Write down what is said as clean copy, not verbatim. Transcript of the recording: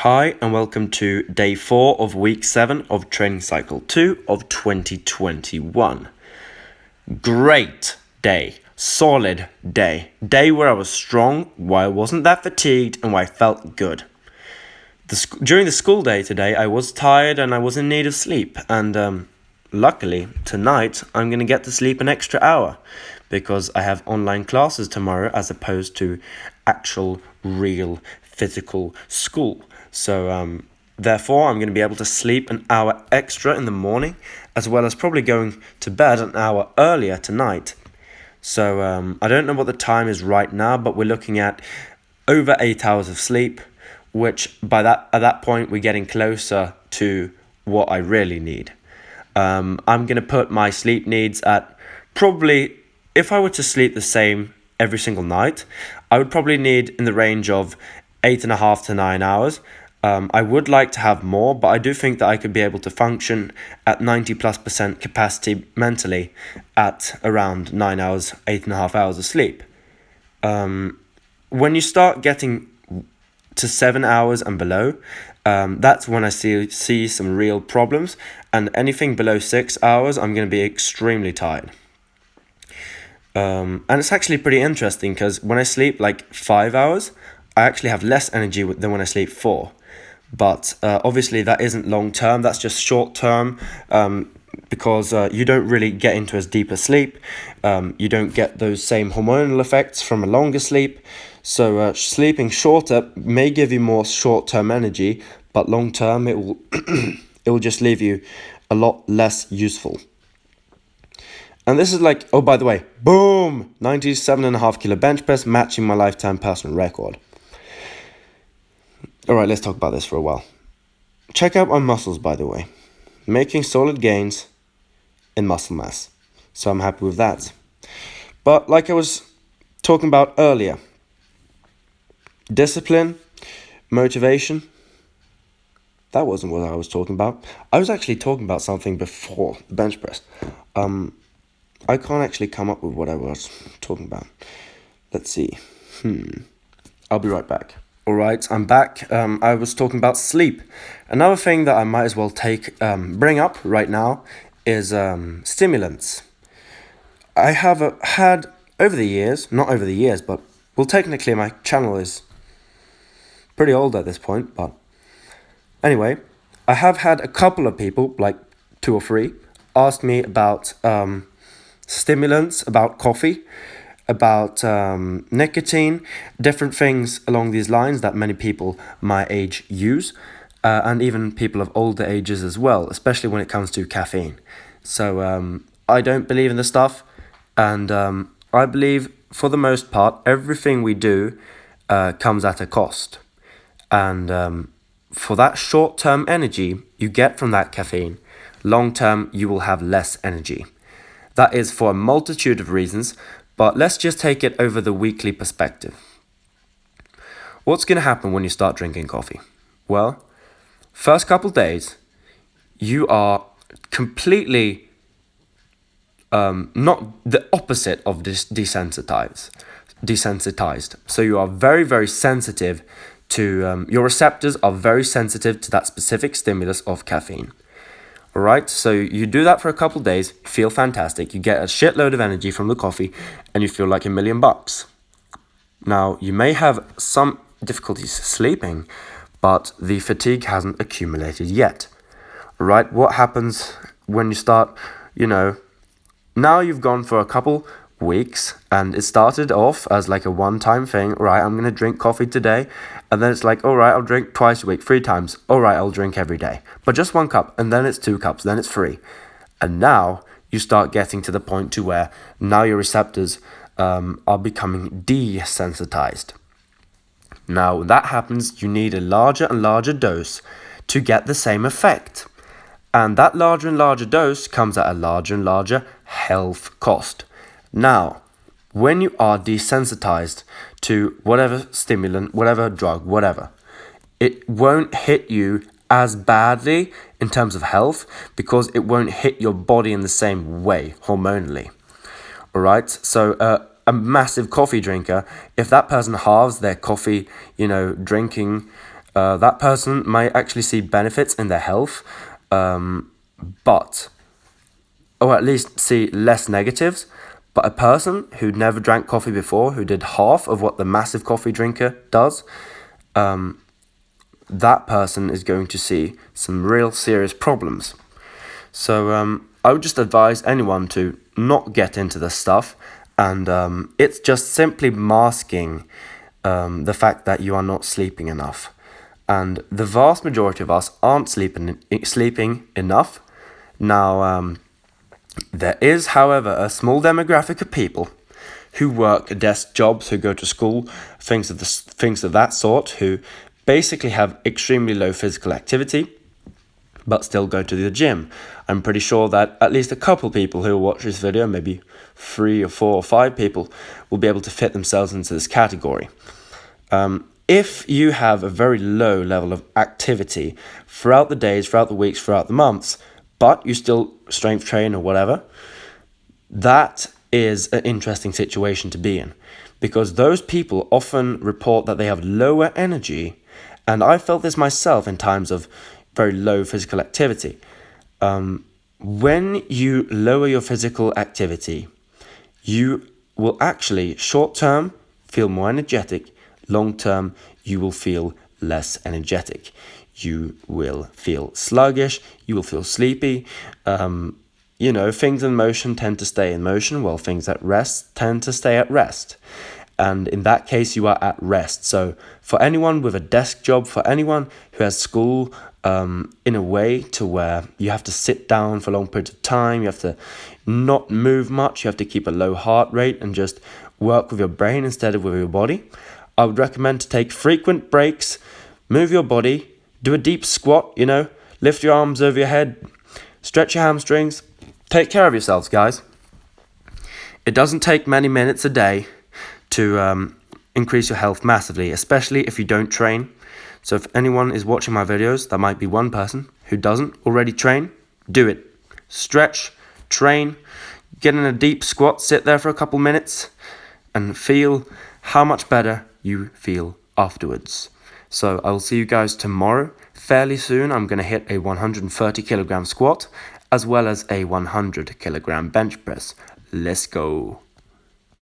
Hi and welcome to day 4 of week 7 of training cycle 2 of 2021. Great day, solid day where I was strong, where I wasn't that fatigued and where I felt good. During the school day today I was tired and I was in need of sleep, and luckily tonight I'm going to get to sleep an extra hour because I have online classes tomorrow as opposed to actual real physical school. So therefore I'm going to be able to sleep an hour extra in the morning, as well as probably going to bed an hour earlier tonight. So I don't know what the time is right now, but we're looking at over 8 hours of sleep, which at that point we're getting closer to what I really need. I'm going to put my sleep needs at probably, if I were to sleep the same every single night, I would probably need in the range of 8.5 to 9 hours. I would like to have more, but I do think that I could be able to function at 90+% capacity mentally at around 9 hours, 8.5 hours of sleep. When you start getting to 7 hours and below, that's when I see some real problems, and anything below 6 hours, I'm going to be extremely tired. And it's actually pretty interesting because when I sleep like 5 hours, I actually have less energy than when I sleep 4. But obviously that isn't long term, that's just short term, because you don't really get into as deep a sleep. You don't get those same hormonal effects from a longer sleep. So sleeping shorter may give you more short-term energy, but long-term it will just leave you a lot less useful. And this is like, oh, by the way, boom, 97.5 kilo bench press, matching my lifetime personal record. All right, let's talk about this for a while. Check out my muscles, by the way. Making solid gains in muscle mass. So I'm happy with that. But like I was talking about earlier, discipline, motivation, that wasn't what I was talking about. I was actually talking about something before the bench press. I can't actually come up with what I was talking about. Let's see. I'll be right back. All right, I'm back. I was talking about sleep. Another thing that I might as well bring up right now is stimulants. I have had over the years, not over the years, but well, technically my channel is pretty old at this point, but anyway, I have had a couple of people, like 2 or 3, ask me about stimulants, about coffee, about nicotine, different things along these lines that many people my age use, and even people of older ages as well, especially when it comes to caffeine. So I don't believe in the stuff, and I believe for the most part everything we do comes at a cost. And for that short-term energy you get from that caffeine, long-term you will have less energy. That is for a multitude of reasons, but let's just take it over the weekly perspective. What's going to happen when you start drinking coffee? Well, first couple days, you are completely not the opposite of desensitized. So you are very, very sensitive to, your receptors are very sensitive to that specific stimulus of caffeine. Alright, so you do that for a couple days, feel fantastic, you get a shitload of energy from the coffee, and you feel like $1,000,000. Now, you may have some difficulties sleeping, but the fatigue hasn't accumulated yet. Alright, what happens when you start, now you've gone for a couple weeks, and it started off as like a one-time thing. Right, I'm going to drink coffee today, and then it's like, all right, I'll drink twice a week, 3 times. All right, I'll drink every day, but just 1 cup, and then it's 2 cups, then it's 3. And now you start getting to the point to where now your receptors are becoming desensitized. Now when that happens, you need a larger and larger dose to get the same effect. And that larger and larger dose comes at a larger and larger health cost. Now, when you are desensitized to whatever stimulant, whatever drug, whatever, it won't hit you as badly in terms of health because it won't hit your body in the same way hormonally. All right, so a massive coffee drinker, if that person halves their coffee, drinking That person might actually see benefits in their health, but or at least see less negatives. But a person who never drank coffee before, who did half of what the massive coffee drinker does, that person is going to see some real serious problems. So I would just advise anyone to not get into this stuff, and it's just simply masking the fact that you are not sleeping enough. And the vast majority of us aren't sleeping enough. Now, there is, however, a small demographic of people who work desk jobs, who go to school, things of that sort, who basically have extremely low physical activity, but still go to the gym. I'm pretty sure that at least a couple people who will watch this video, maybe 3 or 4 or 5 people, will be able to fit themselves into this category. If you have a very low level of activity throughout the days, throughout the weeks, throughout the months, but you still strength train or whatever, that is an interesting situation to be in, because those people often report that they have lower energy, and I felt this myself in times of very low physical activity. When you lower your physical activity, you will actually short term feel more energetic, long term you will feel less energetic. You will feel sluggish, you will feel sleepy. Things in motion tend to stay in motion, while things at rest tend to stay at rest. And in that case, you are at rest. So for anyone with a desk job, for anyone who has school, in a way to where you have to sit down for long periods of time, you have to not move much, you have to keep a low heart rate and just work with your brain instead of with your body, I would recommend to take frequent breaks, move your body, do a deep squat, lift your arms over your head, stretch your hamstrings. Take care of yourselves, guys. It doesn't take many minutes a day to increase your health massively, especially if you don't train. So if anyone is watching my videos, that might be one person who doesn't already train, do it. Stretch, train, get in a deep squat, sit there for a couple minutes, and feel how much better you feel afterwards. So I will see you guys tomorrow. Fairly soon, I'm going to hit a 130 kilogram squat, as well as a 100 kilogram bench press. Let's go.